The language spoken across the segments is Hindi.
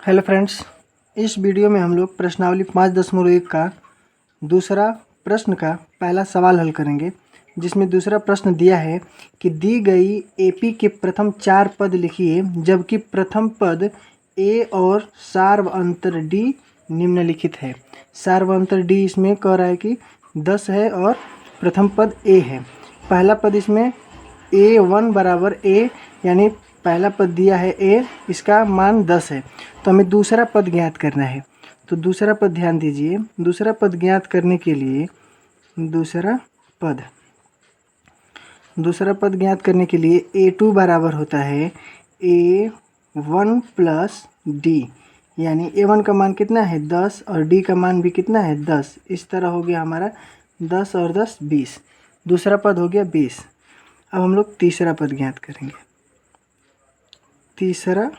हेलो फ्रेंड्स, इस वीडियो में हम लोग प्रश्नावली 5.1 का दूसरा प्रश्न का पहला सवाल हल करेंगे, जिसमें दूसरा प्रश्न दिया है कि दी गई एपी के प्रथम 4 पद लिखिए, जबकि प्रथम पद ए और सार्वअंतर डी निम्नलिखित है। सार्वअंतर डी इसमें कह रहा है कि 10 है और प्रथम पद ए है। पहला पद इसमें A1 बराबर A, यानी पहला पद दिया है A, इसका मान 10 है, तो हमें दूसरा पद ज्ञात करना है। तो दूसरा पद ध्यान दीजिए, दूसरा पद ज्ञात करने के लिए दूसरा पद ज्ञात करने के लिए A2 बराबर होता है A1 प्लस D, यानी A1 का मान कितना है 10 और D का मान भी कितना है 10। इस तरह हो गया हमारा 10 और 10 20। दूसरा पद हो गया 20। अब हम लोग तीसरा पद ज्ञात करेंगे। तीसरा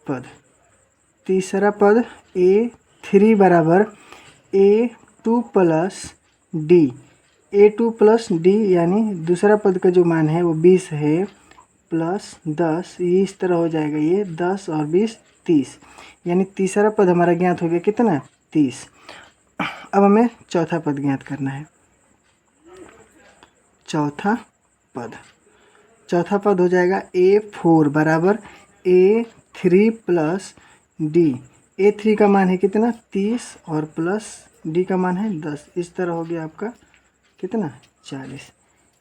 पद A3 बराबर A2 plus D। A2 plus D यानी दूसरा पद का जो मान है वो 20 है, प्लस 10, ये इस तरह हो जाएगा, ये 10 और 20 30, यानी तीसरा पद हमारा ज्ञात हो गया कितना 30। अब हमें चौथा पद ज्ञात करना है। चौथा पद हो जाएगा A4 बराबर A3 प्लस D। A3 का मान है कितना 30 और प्लस D का मान है 10। इस तरह हो गया आपका कितना 40।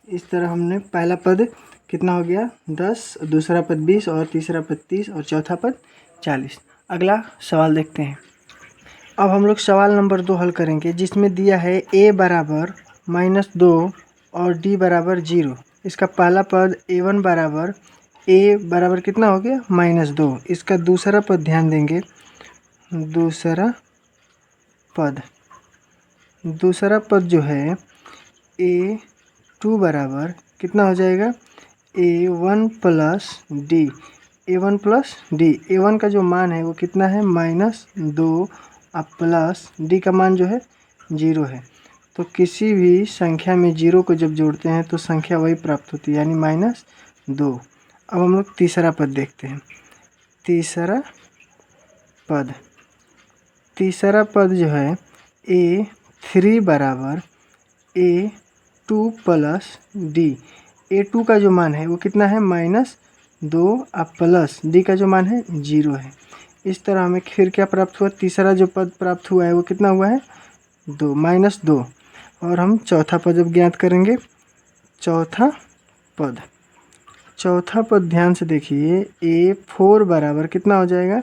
इस तरह हमने पहला पद कितना हो गया 10, दूसरा पद 20 और तीसरा पद 30 और चौथा पद 40। अगला सवाल देखते हैं। अब हम लोग सवाल नंबर 2 हल करेंगे, जिसमें दिया है A बराबर -2 और D बराबर 0। इसका पहला पद A1 बराबर A बराबर कितना हो गया -2। इसका दूसरा पद ध्यान देंगे, दूसरा पद जो है A2 बराबर कितना हो जाएगा A1 plus D। A1 plus D, A1 का जो मान है वो कितना है -2 अब प्लस D का मान जो है 0 है। तो किसी भी संख्या में 0 को जब जोड़ते हैं तो संख्या वही प्राप्त होती है, यानी -2। अब हम लोग तीसरा पद देखते हैं। तीसरा पद जो है A3 बराबर A2 प्लस D। A2 का जो मान है वो कितना है -2 अब प्लस D का जो मान है 0 है। इस तरह हमें फिर क्या प्राप्त हुआ, तीसरा जो पद प्राप्त हुआ है वो कितना हुआ है -2। और हम चौथा पद अब ज्ञात करेंगे। चौथा पद ध्यान से देखिए, A4 बराबर कितना हो जाएगा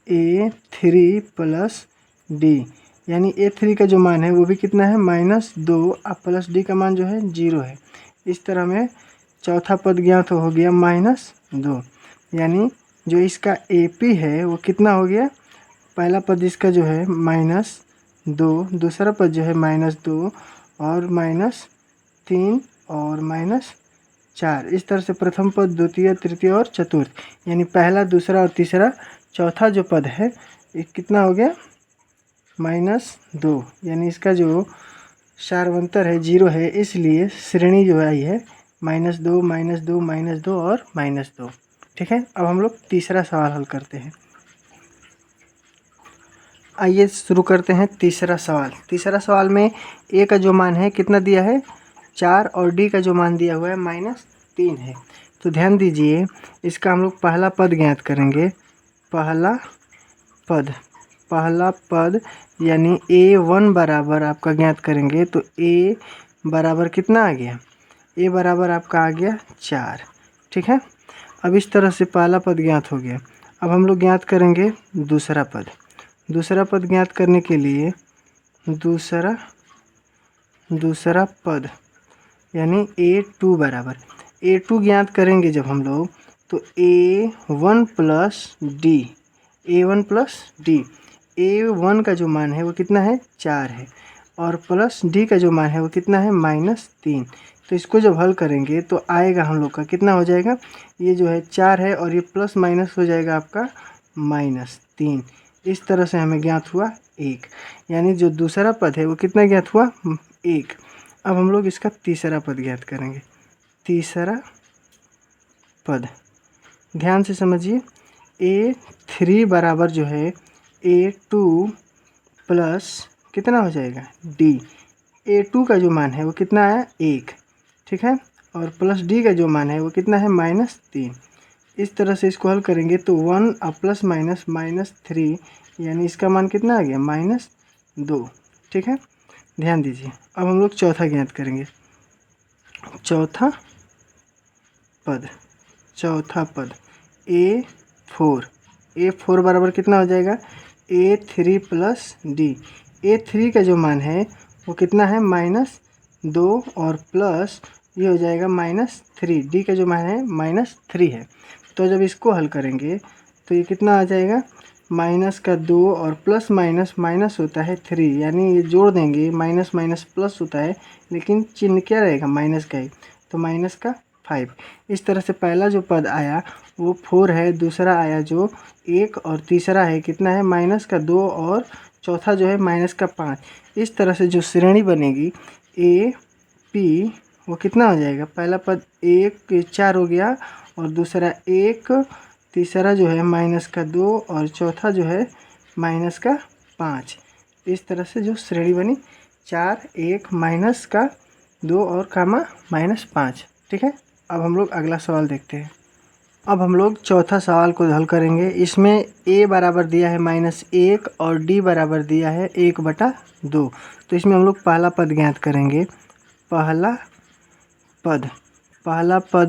A3 प्लस D, यानी A3 का जो मान है वो भी कितना है -2 अब प्लस D का मान जो है 0 है। इस तरह में चौथा पद ज्ञात हो गया -2, यानी जो इसका AP है वो कितना हो गया, पहला पद इसका जो है -2, दूसरा पद जो है -2 और -3 और -4। इस तरह से प्रथम पद, द्वितीय, तृतीय और चतुर्थ, यानी पहला, दूसरा और तीसरा, चौथा जो पद है ये कितना हो गया -2, यानी इसका जो सार्वंतर है 0 है, इसलिए श्रेणी जो आई है -2, -2, -2 और -2। ठीक है, अब हम लोग तीसरा सवाल हल करते हैं। आइए शुरू करते हैं तीसरा तीसरा सवाल में A का जो मान है कितना दिया है 4 और D का जो मान दिया हुआ है -3 है। तो ध्यान दीजिए, इसका हम लोग पहला पद ज्ञात करेंगे। पहला पद यानी A1 बराबर आपका ज्ञात करेंगे, तो A बराबर कितना आ गया, A बराबर आपका आ गया 4। ठीक है, अब इस तरह से पहला पद ज्ञात हो गया। अब हम लोग ज्ञात करेंगे दूसरा पद ज्ञात करने के लिए दूसरा पद यानी A2 बराबर A2 ज्ञात करेंगे जब हम लोग, तो A1 प्लस D। A1 का जो मान है वो कितना है 4 है और प्लस D का जो मान है वो कितना है -3। तो इसको जब हल करेंगे तो आएगा हम लोग का कितना हो जाएगा, ये जो है 4 है और ये प्लस माइनस हो जाएगा आपका -3। इस तरह से हमें ज्ञात हुआ 1, यानी जो दूसरा पद है वो कितना ज्ञात हुआ 1। अब हम लोग इसका तीसरा पद ज्ञात करेंगे। तीसरा पद ध्यान से समझिए, A3 बराबर जो है A2 प्लस कितना हो जाएगा D। A2 का जो मान है वो कितना आया 1, ठीक है, और प्लस D का जो मान है वो कितना है -3। इस तरह से इसको हल करेंगे तो 1 प्लस माइनस -3, यानी इसका मान कितना आ गया -2, ठीक है। ध्यान दीजिए, अब हम लोग चौथा ज्ञात करेंगे। चौथा पद A4 बराबर कितना हो जाएगा A3 प्लस D। A3 का जो मान है वो कितना है -2 और प्लस ये हो जाएगा -3। D का जो मान है -3 है। तो जब इसको हल करेंगे तो ये कितना आ जाएगा माइनस का 2 और प्लस माइनस माइनस होता है 3, यानी ये जोड़ देंगे माइनस माइनस प्लस होता है, लेकिन चिन्ह क्या रहेगा माइनस का ही, तो माइनस का 5। इस तरह से पहला जो पद आया वो 4 है, दूसरा आया जो 1 और तीसरा है कितना है -2 और चौथा जो है -5। इस तरह से जो श्रेणी बनेगी ए पी वो कितना हो जाएगा, पहला पद 1 4 हो गया और दूसरा 1, तीसरा जो है -2 और चौथा जो है -5। इस तरह से जो श्रेणी बनी 4 1 -2 और कामा -5, ठीक है। अब हम लोग अगला सवाल देखते हैं। अब हम लोग चौथा सवाल को हल करेंगे। इसमें a बराबर दिया है -1 और d बराबर दिया है 1/2। तो इसमें हम लोग पहला पद ज्ञात करेंगे। पहला पद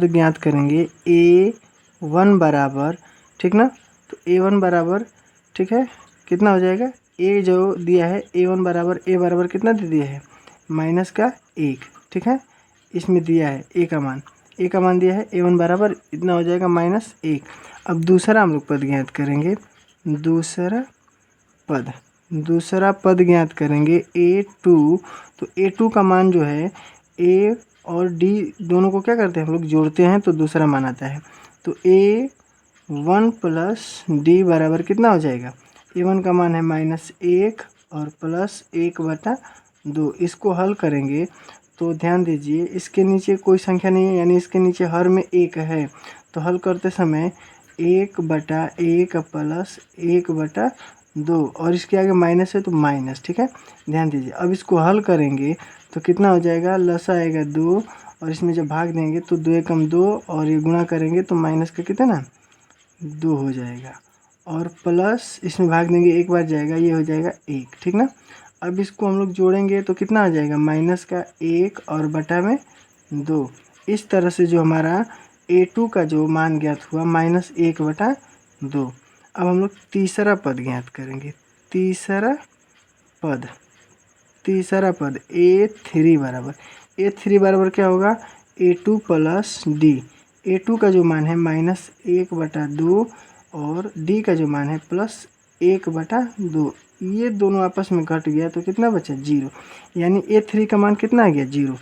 ज्ञात करेंगे a1 बराबर, ठीक ना, तो a1 बराबर, ठीक है, कितना हो जाएगा a जो दिया है a1 बराबर a बराबर कितना दे दिया है -1, ठीक है। इसमें दिया है a का मान दिया है a1 बराबर इतना हो जाएगा -1। अब दूसरा हम लोग पद ज्ञात करेंगे। दूसरा पद ज्ञात करेंगे a2। तो a2 का मान जो है a और d दोनों को क्या करते हैं हम लोग जोड़ते हैं, तो दूसरा मान आता है। तो a1 प्लस d बराबर कितना हो जाएगा, a1 का मान है -1 और प्लस 1/2। इसको हल करेंगे तो ध्यान दीजिए इसके नीचे कोई संख्या नहीं है, यानी इसके नीचे हर में 1 है। तो हल करते समय 1/1 प्लस 1/2 और इसके आगे माइनस है तो माइनस, ठीक है। ध्यान दीजिए, अब इसको हल करेंगे तो कितना हो जाएगा, लसा आएगा 2 और इसमें जब भाग देंगे तो 2 एकम 2 और ये गुणा करेंगे तो माइनस का कितना 2 हो जाएगा और प्लस इसमें भाग देंगे एक बार जाएगा, ये हो जाएगा 1, ठीक ना। अब इसको हम लोग जोड़ेंगे तो कितना आ जाएगा -1 और बटा में 2। इस तरह से जो हमारा a2 का जो मान ज्ञात हुआ -1/2। अब हम लोग तीसरा पद ज्ञात करेंगे। तीसरा पद a3 बराबर क्या होगा a2 प्लस d। a2 का जो मान है -1/2 और d का जो मान है +1/2। ये दोनों आपस में घट गया तो कितना बचा 0, यानी a3 का मान कितना आ गया 0।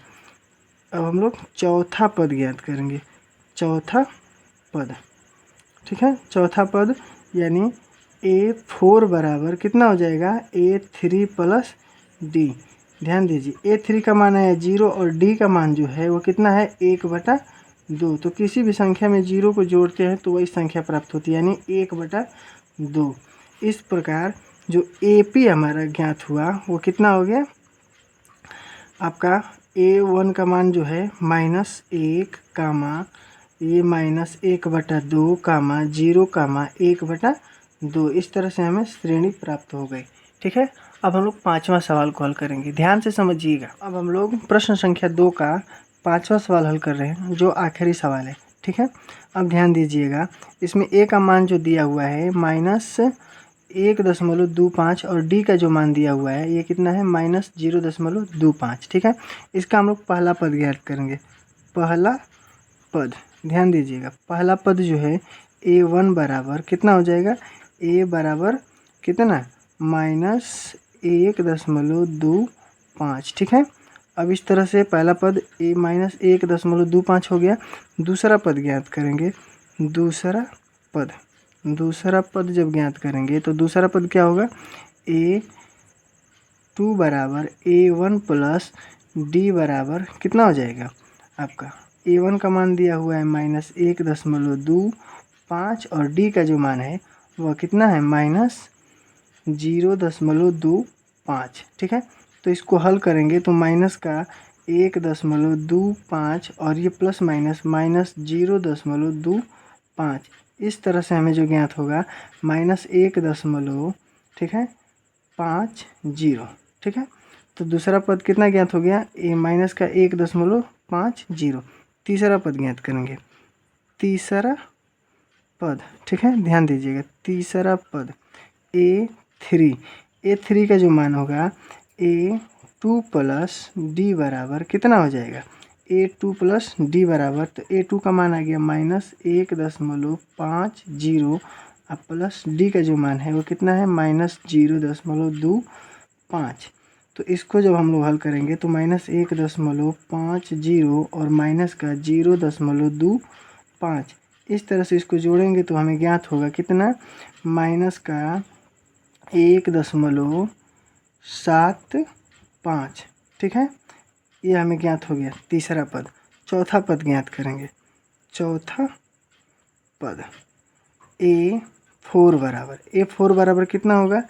अब हम लोग चौथा पद ज्ञात करेंगे। चौथा पद, ठीक है, चौथा पद यानी a4 बराबर कितना हो जाएगा a3 प्लस d। ध्यान दीजिए a3 का मान है 0 और d का मान जो है वो कितना है 1/2। तो किसी भी संख्या में 0 को जोड़ते हैं तो वही संख्या प्राप्त होती है, यानी 1/2। इस प्रकार जो AP हमारा ज्ञात हुआ वो कितना हो गया आपका a1 का मान जो है -1 कामा ये -1/2 कामा 0 कामा 1/2। इस तरह से हमें श्रेणी प्राप्त हो गई, ठीक है। अब हम लोग पांचवा सवाल को हल करेंगे, ध्यान से समझिएगा। अब हम लोग प्रश्न संख्या 2 का पांचवा सवाल हल कर रहे हैं, जो आखिरी सवाल है, ठीक है। अब ध्यान दीजिएगा, इसमें a का मान जो दिया हुआ है -1.25 और d का जो मान दिया हुआ है ये कितना है -0.25, ठीक है। इसका हम लोग पहला पद ज्ञात करेंगे। पहला पद, ध्यान दीजिएगा, पहला पद जो है a1 बराबर कितना हो जाएगा, a बराबर कितना -1.25, ठीक है। अब इस तरह से पहला पद a -1.25 हो गया। दूसरा पद ज्ञात करेंगे। दूसरा पद जब ज्ञात करेंगे तो दूसरा पद क्या होगा, a2 बराबर a1 प्लस d बराबर कितना हो जाएगा आपका, a1 का मान दिया हुआ है -1.25 5 और डी का जो मान है वह कितना है -0.25। ठीक है, तो इसको हल करेंगे तो माइनस का 1.25 और ये प्लस माइनस -0.25, इस तरह से हमें जो ज्ञात होगा -1, ठीक है 50। ठीक है, तो दूसरा पद कितना ज्ञात हो गया, ए माइनस का 1.50। तीसरा पद ज्ञात करेंगे, तीसरा पद, ठीक है ध्यान दीजिएगा, तीसरा पद ए3 का जो मान होगा A2 प्लस डी बराबर कितना हो जाएगा, A2 प्लस डी बराबर, तो A2 का मान आ गया -1.50 और प्लस डी का जो मान है वो कितना है -0.25। तो इसको जब हम लोग हल करेंगे तो -1.50 और माइनस का 0.25, इस तरह से इसको जोड़ेंगे तो हमें ज्ञात होगा कितना, माइनस का 1.75। ठीक है, ये हमें ज्ञात हो गया तीसरा पद। चौथा पद ज्ञात करेंगे, चौथा पद A4 बराबर कितना होगा,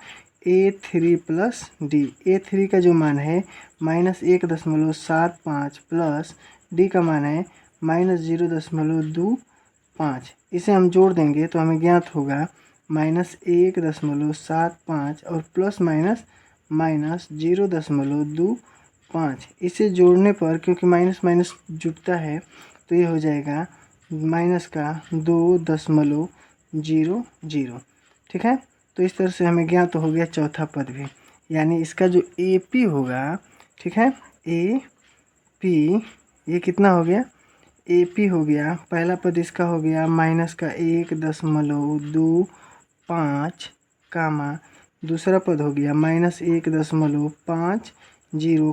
A3 प्लस डी। A3 का जो मान है -1.75 प्लस डी का मान है -0.25, इसे हम जोड़ देंगे तो हमें ज्ञात होगा -1.75 और प्लस माइनस -0.25। इसे जोड़ने पर क्योंकि माइनस माइनस जुड़ता है तो ये हो जाएगा माइनस का 2.00। ठीक है, तो इस तरह से हमें ज्ञात हो गया चौथा पद भी, यानी इसका जो AP होगा, ठीक है AP, ये कितना हो गया, AP हो गया, पहला पद इसका हो गया माइनस का 1.25 कामा, दूसरा पद हो गया -1.50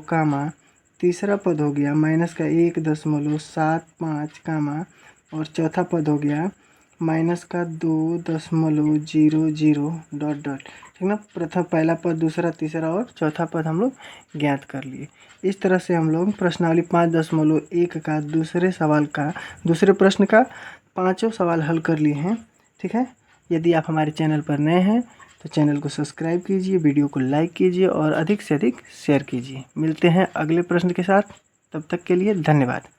कामा, तीसरा पद हो गया माइनस का 1.75 कामा, और चौथा पद हो गया माइनस का 2.00 डॉट डॉट। ठीक ना, प्रथम पहला पद, दूसरा, तीसरा और चौथा पद हम लोग ज्ञात कर लिए। इस तरह से हम लोग प्रश्नावली 5.1 का दूसरे प्रश्न का पाँचों सवाल हल कर लिए हैं। ठीक है, यदि आप हमारे चैनल पर नए हैं तो चैनल को सब्सक्राइब कीजिए, वीडियो को लाइक कीजिए और अधिक से अधिक शेयर कीजिए। मिलते हैं अगले प्रश्न के साथ, तब तक के लिए धन्यवाद।